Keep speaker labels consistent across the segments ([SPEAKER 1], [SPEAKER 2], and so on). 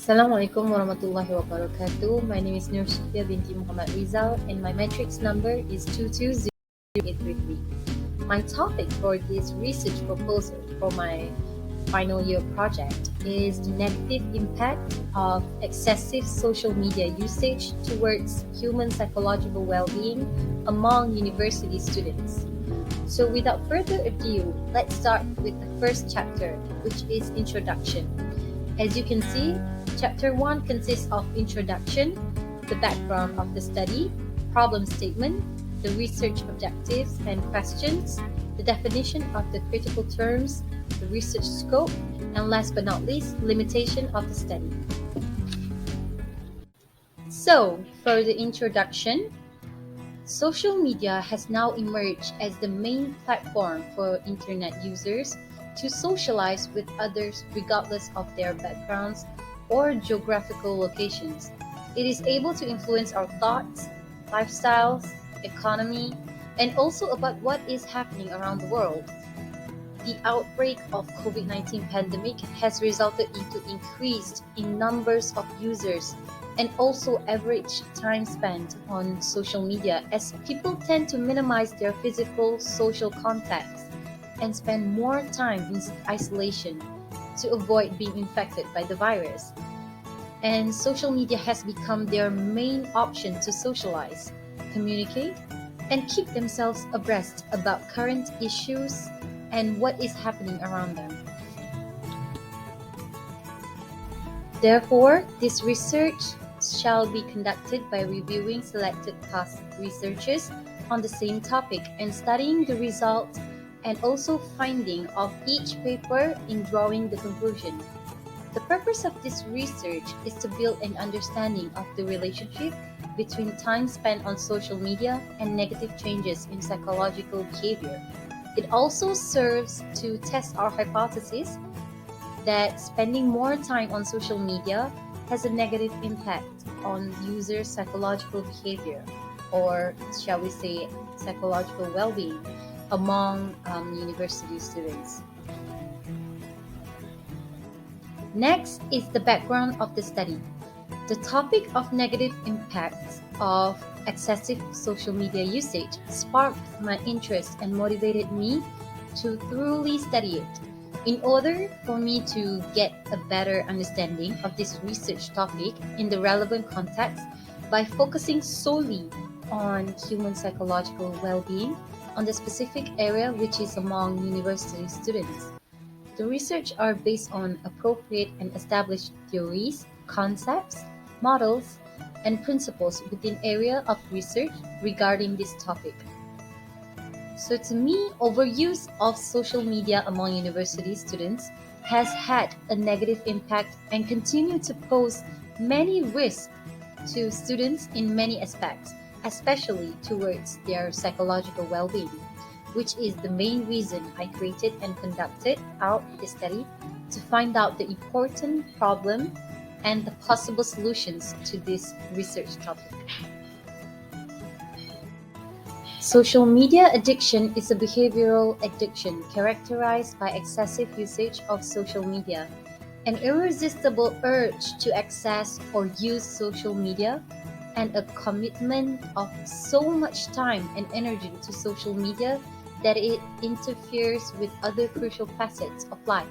[SPEAKER 1] Assalamualaikum warahmatullahi wabarakatuh. My name is Nur Shifia binti Muhammad Rizal and my matrix number is 2200833. My topic for this research proposal for my final year project is the negative impact of excessive social media usage towards human psychological well-being among university students. So without further ado, let's start with the first chapter, which is introduction. As you can see, Chapter 1 consists of introduction, the background of the study, problem statement, the research objectives and questions, the definition of the critical terms, the research scope, and last but not least, limitation of the study. So, for the introduction, social media has now emerged as the main platform for internet users to socialize with others regardless of their backgrounds or geographical locations. It is able to influence our thoughts, lifestyles, economy, and also about what is happening around the world. The outbreak of COVID-19 pandemic has resulted into increased in numbers of users and also average time spent on social media as people tend to minimize their physical social contacts and spend more time in isolation to avoid being infected by the virus. And social media has become their main option to socialize, communicate, and keep themselves abreast about current issues and what is happening around them. Therefore, this research shall be conducted by reviewing selected past researchers on the same topic and studying the results and also finding of each paper in drawing the conclusion. The purpose of this research is to build an understanding of the relationship between time spent on social media and negative changes in psychological behavior. It also serves to test our hypothesis that spending more time on social media has a negative impact on users' psychological behavior, or shall we say, psychological well-being among university students. Next is the background of the study. The topic of negative impacts of excessive social media usage sparked my interest and motivated me to thoroughly study it. In order for me to get a better understanding of this research topic in the relevant context by focusing solely on human psychological well-being on the specific area which is among university students. The research are based on appropriate and established theories, concepts, models, and principles within area of research regarding this topic. So to me, overuse of social media among university students has had a negative impact and continue to pose many risks to students in many aspects, especially towards their psychological well-being, which is the main reason I created and conducted out the study to find out the important problem and the possible solutions to this research topic. Social media addiction is a behavioral addiction characterized by excessive usage of social media, an irresistible urge to access or use social media, and a commitment of so much time and energy to social media that it interferes with other crucial facets of life.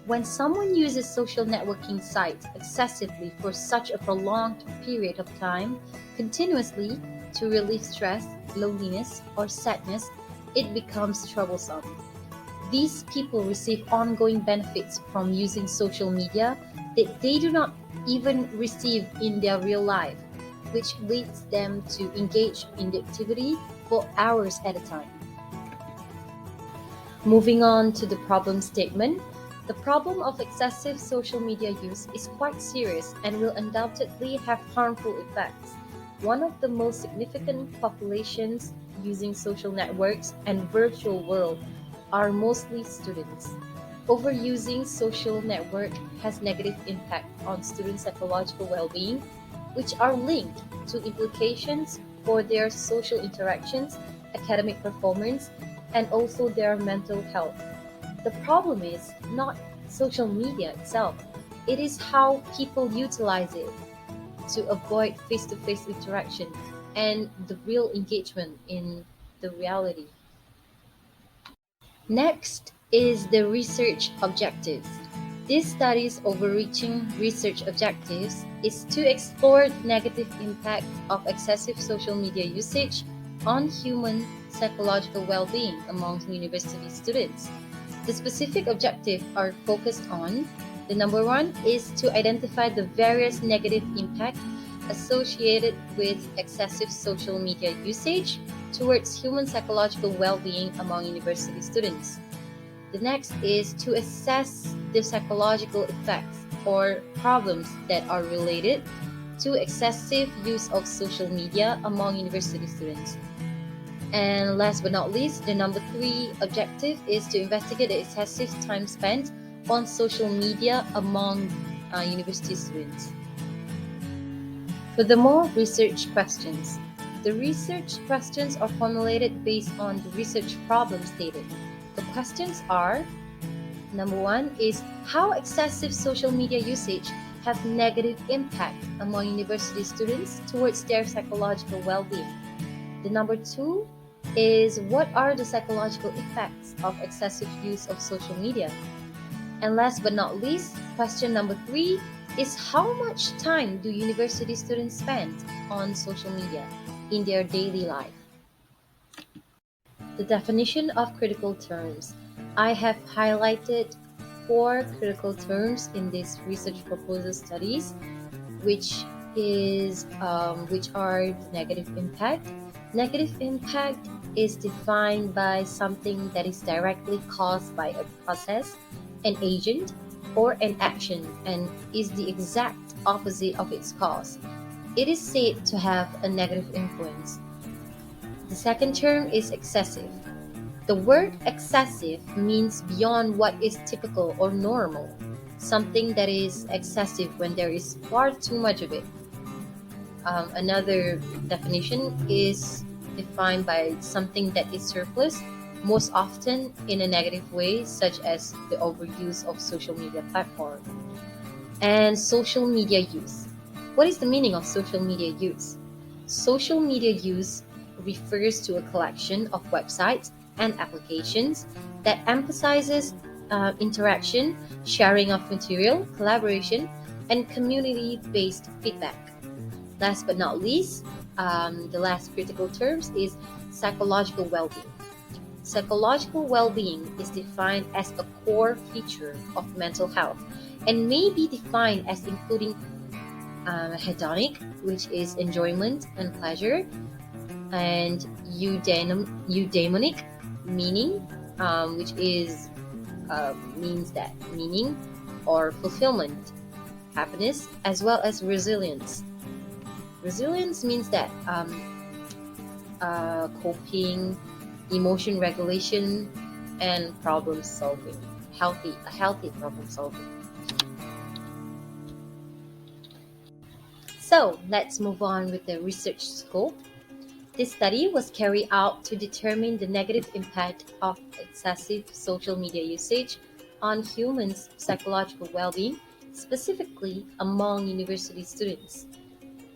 [SPEAKER 1] When someone uses social networking sites excessively for such a prolonged period of time, continuously to relieve stress, loneliness, or sadness, it becomes troublesome. These people receive ongoing benefits from using social media that they do not even receive in their real life, which leads them to engage in the activity for hours at a time. Moving on to the problem statement, the problem of excessive social media use is quite serious and will undoubtedly have harmful effects. One of the most significant populations using social networks and virtual world are mostly students. Overusing social network has negative impact on student psychological well-being, which are linked to implications for their social interactions, academic performance, and also their mental health. The problem is not social media itself, it is how people utilize it to avoid face-to-face interaction and the real engagement in the reality. Next is the research objectives. This study's overreaching research objectives is to explore the negative impact of excessive social media usage on human psychological well-being among university students. The specific objectives are focused on the number one is to identify the various negative impacts associated with excessive social media usage towards human psychological well-being among university students. The next is to assess the psychological effects or problems that are related to excessive use of social media among university students. And last but not least, the number three objective is to investigate the excessive time spent on social media among university students. Furthermore, research questions. The research questions are formulated based on the research problem stated. The questions are: number one is how excessive social media usage have negative impact among university students towards their psychological well-being. The number two is what are the psychological effects of excessive use of social media. And last but not least, question number three is how much time do university students spend on social media in their daily life? The definition of critical terms. I have highlighted four critical terms in this research proposal studies, which are the negative impact. Negative impact is defined by something that is directly caused by a process, an agent, or an action, and is the exact opposite of its cause. It is said to have a negative influence. The second term is excessive. The word excessive means beyond what is typical or normal, something that is excessive when there is far too much of it. Another definition is defined by something that is surplus, most often in a negative way, such as the overuse of social media platform. And social media use. What is the meaning of social media use? Social media use refers to a collection of websites and applications that emphasizes interaction, sharing of material, collaboration, and community-based feedback. Last but not least, the last critical terms is psychological well-being. Psychological well-being is defined as a core feature of mental health and may be defined as including hedonic, which is enjoyment and pleasure, and eudaimonic, meaning, which is means that meaning or fulfillment, happiness, as well as resilience. Resilience means that coping, emotion regulation, and problem solving, healthy problem solving. So let's move on with the research scope. This study was carried out to determine the negative impact of excessive social media usage on humans' psychological well-being, specifically among university students.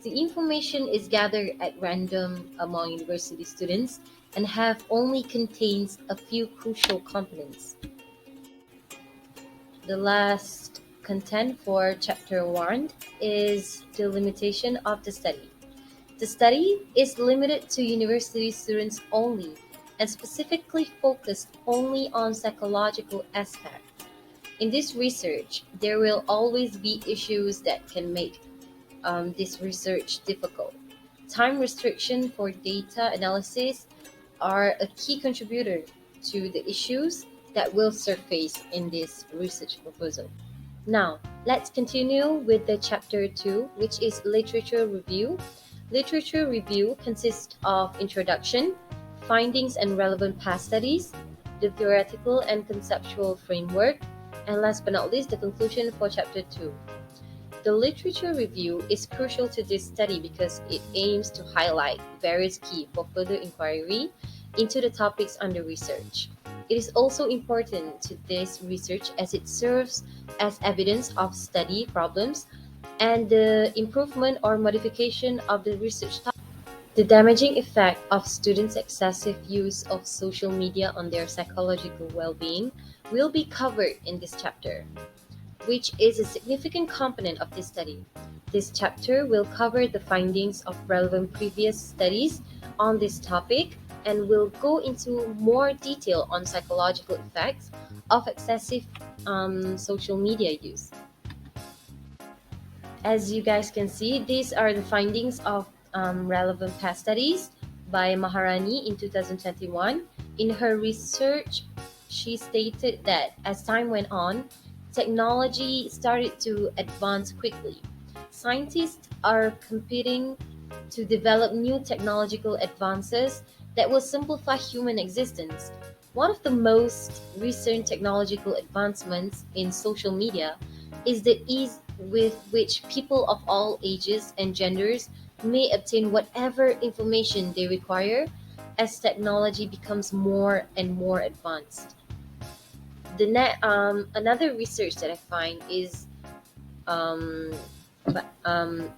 [SPEAKER 1] The information is gathered at random among university students and have only contains a few crucial components. The last content for chapter 1 is the limitation of the study. The study is limited to university students only and specifically focused only on psychological aspects. In this research, there will always be issues that can make this research difficult. Time restriction for data analysis are a key contributor to the issues that will surface in this research proposal. Now, let's continue with the chapter 2, which is literature review. Literature review consists of introduction, findings and relevant past studies, the theoretical and conceptual framework, and last but not least, the conclusion for chapter 2. The literature review is crucial to this study because it aims to highlight various key for further inquiry into the topics under research. It is also important to this research as it serves as evidence of study problems and the improvement or modification of the research topic. The damaging effect of students' excessive use of social media on their psychological well-being will be covered in this chapter, which is a significant component of this study. This chapter will cover the findings of relevant previous studies on this topic and will go into more detail on psychological effects of excessive social media use. As you guys can see, these are the findings of relevant past studies by Maharani in 2021. In her research, she stated that as time went on, technology started to advance quickly. Scientists are competing to develop new technological advances that will simplify human existence. One of the most recent technological advancements in social media is the ease with which people of all ages and genders may obtain whatever information they require as technology becomes more and more advanced. Another research that I find is um,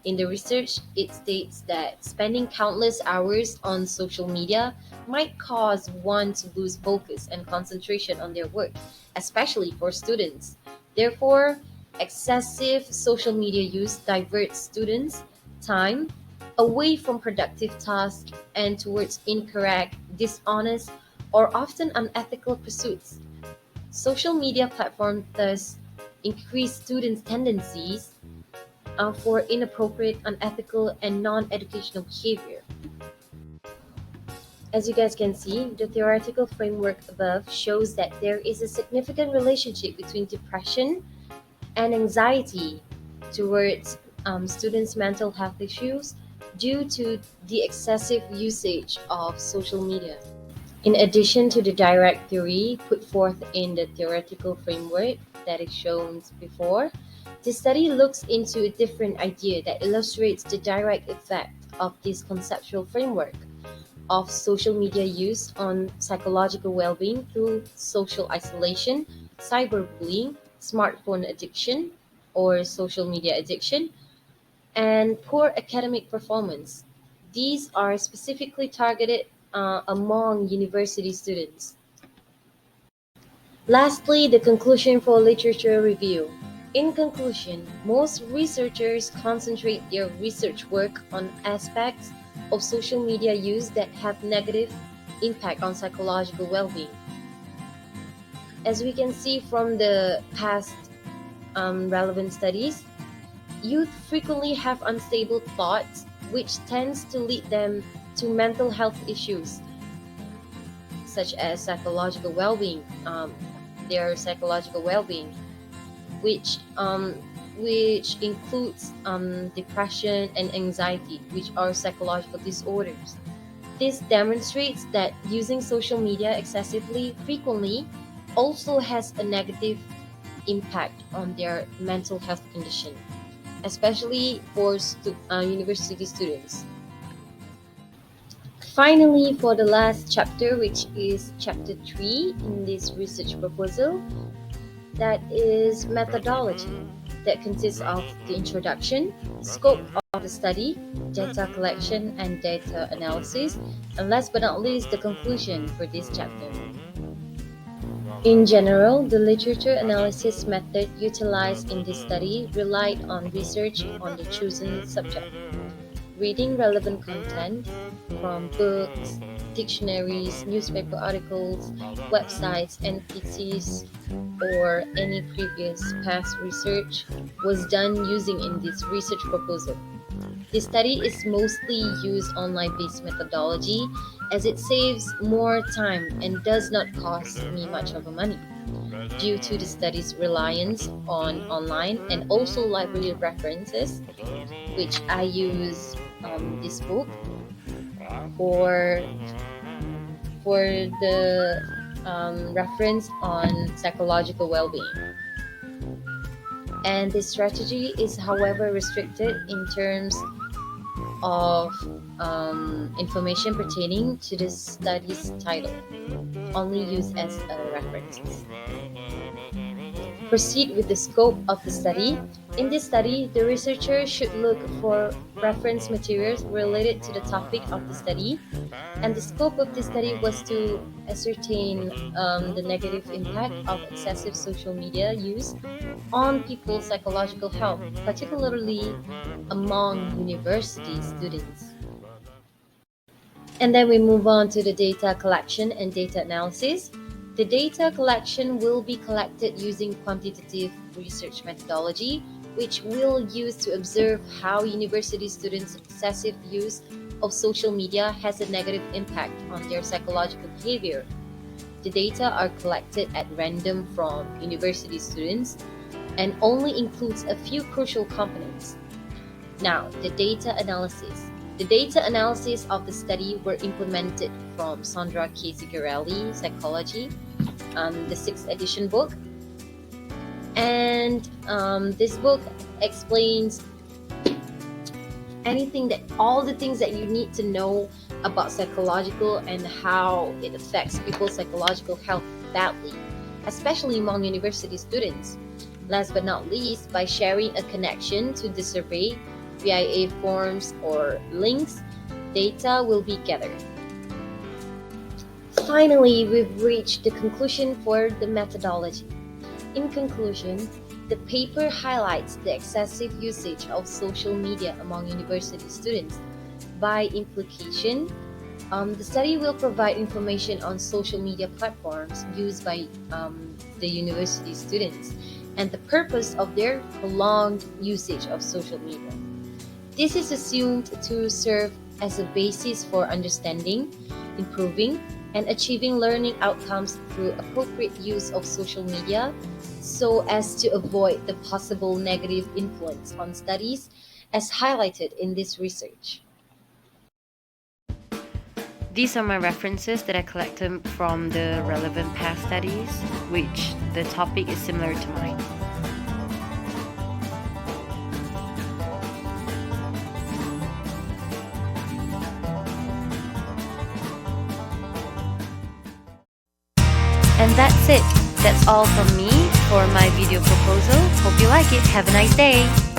[SPEAKER 1] in the research, it states that spending countless hours on social media might cause one to lose focus and concentration on their work, especially for students. Therefore, excessive social media use diverts students' time away from productive tasks and towards incorrect, dishonest, or often unethical pursuits. Social media platforms thus increase students' tendencies for inappropriate, unethical, and non-educational behavior. As you guys can see, the theoretical framework above shows that there is a significant relationship between depression and anxiety towards students' mental health issues due to the excessive usage of social media. In addition to the direct theory put forth in the theoretical framework that is shown before, the study looks into a different idea that illustrates the direct effect of this conceptual framework of social media use on psychological well-being through social isolation, cyberbullying, smartphone addiction or social media addiction, and poor academic performance. These are specifically targeted among university students. Lastly, the conclusion for literature review. In conclusion, most researchers concentrate their research work on aspects of social media use that have negative impact on psychological well-being. As we can see from the past relevant studies, youth frequently have unstable thoughts, which tends to lead them to mental health issues such as psychological well-being, their psychological well-being, which which includes depression and anxiety, which are psychological disorders. This demonstrates that using social media excessively frequently also has a negative impact on their mental health condition, especially for university students. Finally, for the last chapter, which is chapter 3 in this research proposal, that is methodology, that consists of the introduction, scope of the study, data collection and data analysis, and last but not least, the conclusion for this chapter. In general, the literature analysis method utilized in this study relied on research on the chosen subject, reading relevant content from books, dictionaries, newspaper articles, websites, and theses, or any previous past research was done using in this research proposal. This study is mostly used online-based methodology as it saves more time and does not cost me much of money due to the study's reliance on online and also library references, which I use this book for the reference on psychological well-being. And this strategy is, however, restricted in terms of information pertaining to the study's title, only used as a reference. Proceed with the scope of the study. In this study, the researcher should look for reference materials related to the topic of the study, and the scope of the study was to ascertain the negative impact of excessive social media use on people's psychological health, particularly among university students. And then we move on to the data collection and data analysis. The data collection will be collected using quantitative research methodology, which we'll use to observe how university students' excessive use of social media has a negative impact on their psychological behavior. The data are collected at random from university students and only includes a few crucial components. Now, the data analysis. The data analysis of the study were implemented from Sandra K. Zigarelli, Psychology, the 6th edition book. And this book explains all the things that you need to know about psychological and how it affects people's psychological health badly, especially among university students. Last but not least, by sharing a connection to the survey, VIA forms, or links, data will be gathered. Finally, we've reached the conclusion for the methodology. In conclusion, the paper highlights the excessive usage of social media among university students. By implication, the study will provide information on social media platforms used by the university students and the purpose of their prolonged usage of social media. This is assumed to serve as a basis for understanding, improving, and achieving learning outcomes through appropriate use of social media so as to avoid the possible negative influence on studies as highlighted in this research. These are my references that I collected from the relevant past studies, which the topic is similar to mine. And that's it. That's all from me for my video proposal. Hope you like it. Have a nice day.